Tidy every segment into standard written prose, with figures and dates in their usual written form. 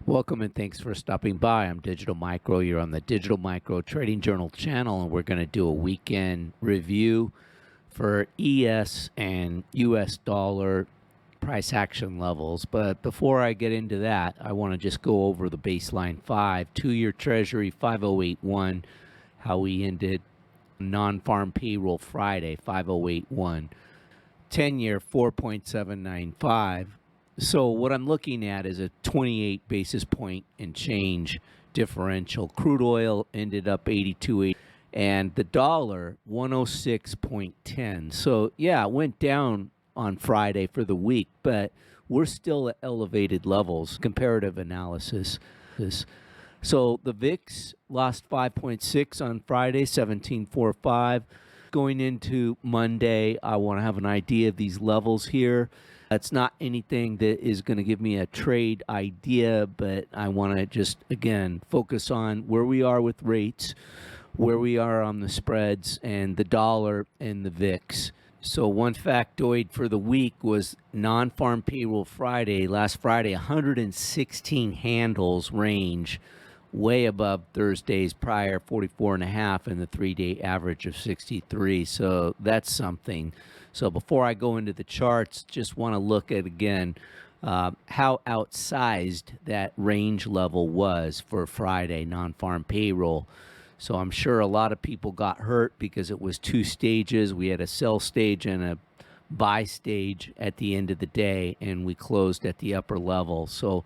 Welcome and thanks for stopping by. I'm Digital Micro. You're on the Digital Micro Trading Journal channel, and we're going to do a weekend review for ES and US dollar price action levels. But before I get into that, I want to just go over the baseline 2-year Treasury 5081, how we ended non-farm payroll Friday 5081, 10-year 4.795. So what I'm looking at is a 28 basis point and change differential. Crude oil ended up 82.80 and the dollar 106.10. So yeah, it went down on Friday for the week, but we're still at elevated levels. Comparative analysis. So the VIX lost 5.6 on Friday, 17.45. Going into Monday, I want to have an idea of these levels here. That's not anything that is going to give me a trade idea, but I want to just, again, focus on where we are with rates, where we are on the spreads, and the dollar and the VIX. So one factoid for the week was non-farm payroll Friday, last Friday, 116 handles range, way above Thursday's prior 44.5 and the 3-day average of 63. So that's something. So before I go into the charts, just want to look at again how outsized that range level was for Friday non-farm payroll. So I'm sure a lot of people got hurt because it was two stages. We had a sell stage and a buy stage at the end of the day, and we closed at the upper level. So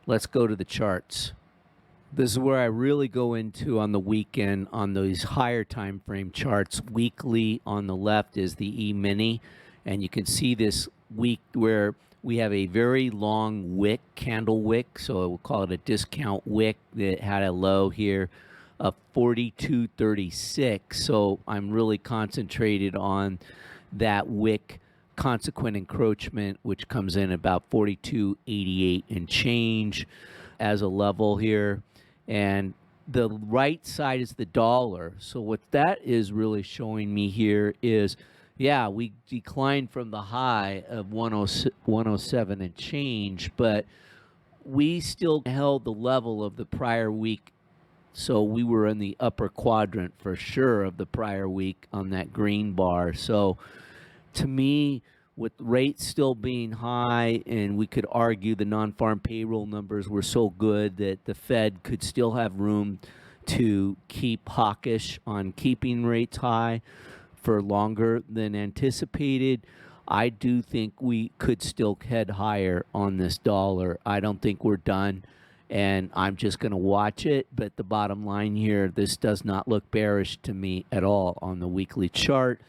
let's go to the charts. This is where I really go into on the weekend on those higher time frame charts. Weekly on the left is the E-mini, and you can see this week where we have a very long wick, candle wick, so we'll call it a discount wick that had a low here of 42.36. So I'm really concentrated on that wick consequent encroachment, which comes in about 42.88 and change as a level here. And the right side is the dollar. So what that is really showing me here is, yeah, we declined from the high of 107 and change, but we still held the level of the prior week. So we were in the upper quadrant for sure of the prior week on that green bar. So to me, with rates still being high, and we could argue the non-farm payroll numbers were so good that the Fed could still have room to keep hawkish on keeping rates high for longer than anticipated, I do think we could still head higher on this dollar. I don't think we're done, and I'm just going to watch it. But the bottom line here, this does not look bearish to me at all on the weekly chart.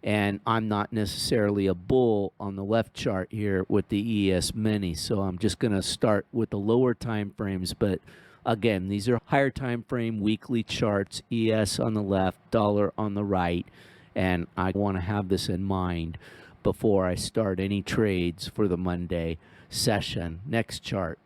And I'm not necessarily a bull on the left chart here with the ES mini. So I'm just going to start with the lower time frames. But again, these are higher time frame weekly charts, ES on the left, dollar on the right. And I want to have this in mind before I start any trades for the Monday session. Next chart.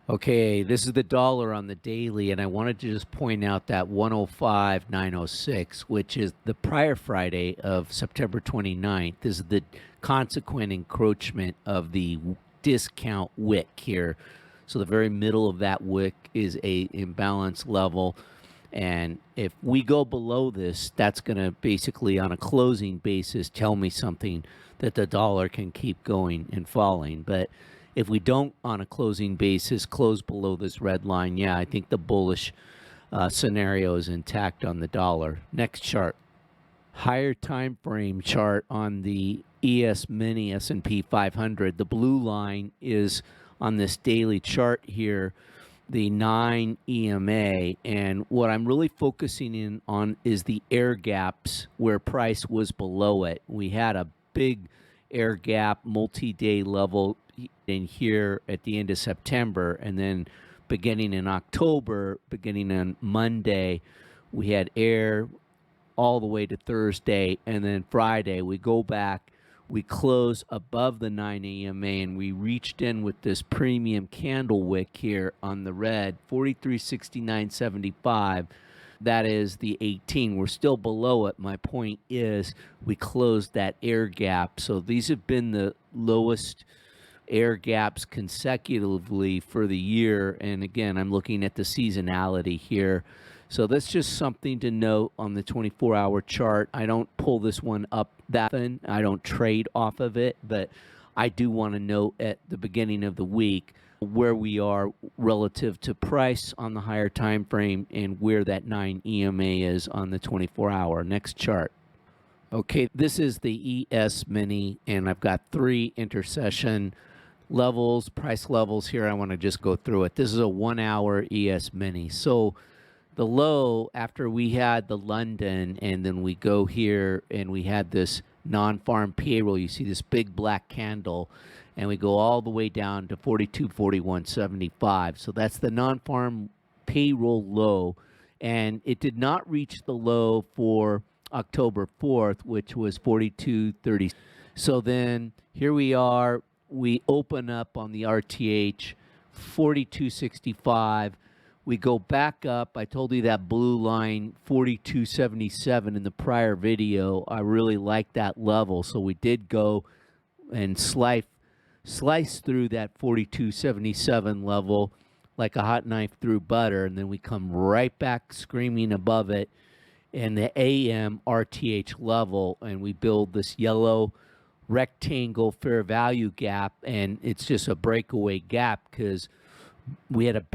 Okay, this is the dollar on the daily, and I wanted to just point out that 105.906, which is the prior Friday of September 29th. This is the consequent encroachment of the discount wick here. So the very middle of that wick is a imbalance level, and if we go below this, that's going to basically on a closing basis tell me something that the dollar can keep going and falling. But if we don't, on a closing basis, close below this red line, yeah, I think the bullish scenario is intact on the dollar. Next chart. Higher time frame chart on the ES Mini S&P 500. The blue line is on this daily chart here, the 9 EMA. And what I'm really focusing in on is the air gaps where price was below it. We had a big air gap, multi-day level in here at the end of September, and then beginning in October, beginning on Monday, we had air all the way to Thursday, and then Friday we go back, we close above the 9 EMA, and we reached in with this premium candle wick here on the red, 43.6975. That is the 18. We're still below it. My point is we closed that air gap. So these have been the lowest air gaps consecutively for the year. And again, I'm looking at the seasonality here. So that's just something to note on the 24-hour chart. I don't pull this one up that often. I don't trade off of it, but I do want to note at the beginning of the week where we are relative to price on the higher time frame and where that 9 EMA is on the 24-hour. Next chart. Okay, this is the ES mini, and I've got 3 intercession levels, price levels here. I want to just go through it. This is a 1-hour ES mini. So the low, after we had the London, and then we go here and we had this non-farm payroll, you see this big black candle, and we go all the way down to 42.4175. So that's the non-farm payroll low, and it did not reach the low for October 4th, which was 42.30. So then here we are, we open up on the RTH 42.65. We go back up. I told you that blue line 42.77 in the prior video. I really like that level, so we did go and slice through that 42.77 level like a hot knife through butter, and then we come right back screaming above it in the AM RTH level, and we build this yellow rectangle fair value gap, and it's just a breakaway gap because we had a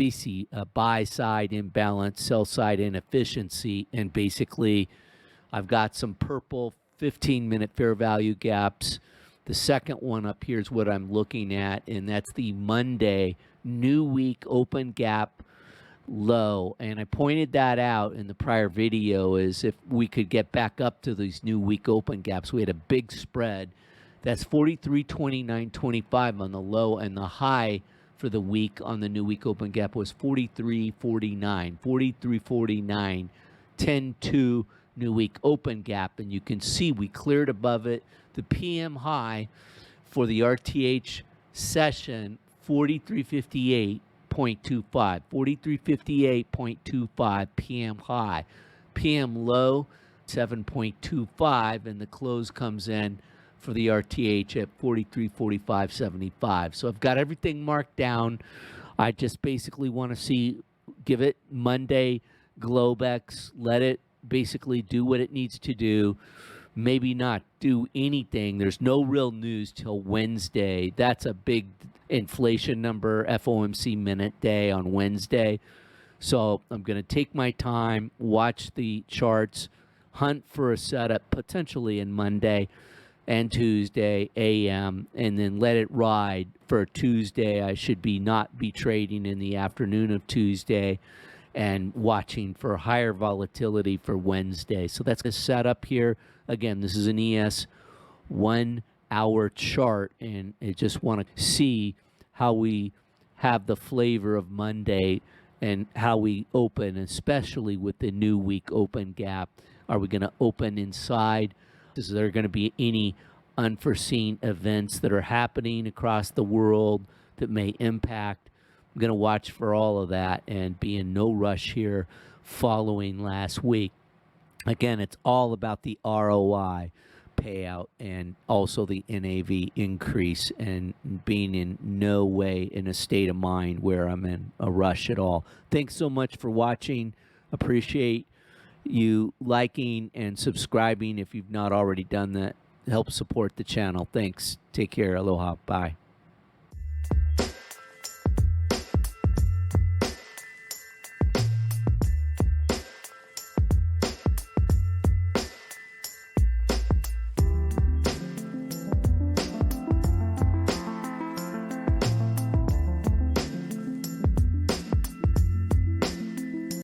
buy side imbalance, sell side inefficiency, and basically I've got some purple 15-minute fair value gaps. The second one up here is what I'm looking at, and that's the Monday new week open gap low, and I pointed that out in the prior video. Is if we could get back up to these new week open gaps, we had a big spread. That's 43.2925 on the low, and the high for the week on the new week open gap was 43.49. 43.49, 10-2 new week open gap, and you can see we cleared above it. The PM high for the RTH session 43.58.25. 43.58.25 PM high. PM low 7.25, and the close comes in for the RTH at 43.45.75. So I've got everything marked down. I just basically want to give it Monday Globex, let it basically do what it needs to do. Maybe not do anything. There's no real news till Wednesday. That's a big inflation number, FOMC minute day on Wednesday. So I'm going to take my time, watch the charts, hunt for a setup potentially in Monday and Tuesday AM, and then let it ride for Tuesday. I should not be trading in the afternoon of Tuesday and watching for higher volatility for Wednesday. So that's a setup here. Again, this is an ES 1-hour chart, and I just want to see how we have the flavor of Monday and how we open, especially with the new week open gap. Are we going to open inside? Is there going to be any unforeseen events that are happening across the world that may impact? I'm going to watch for all of that and be in no rush here following last week. Again, it's all about the ROI payout and also the NAV increase, and being in no way in a state of mind where I'm in a rush at all. Thanks so much for watching. Appreciate you liking and subscribing if you've not already done that. Help support the channel. Thanks. Take care. Aloha. Bye.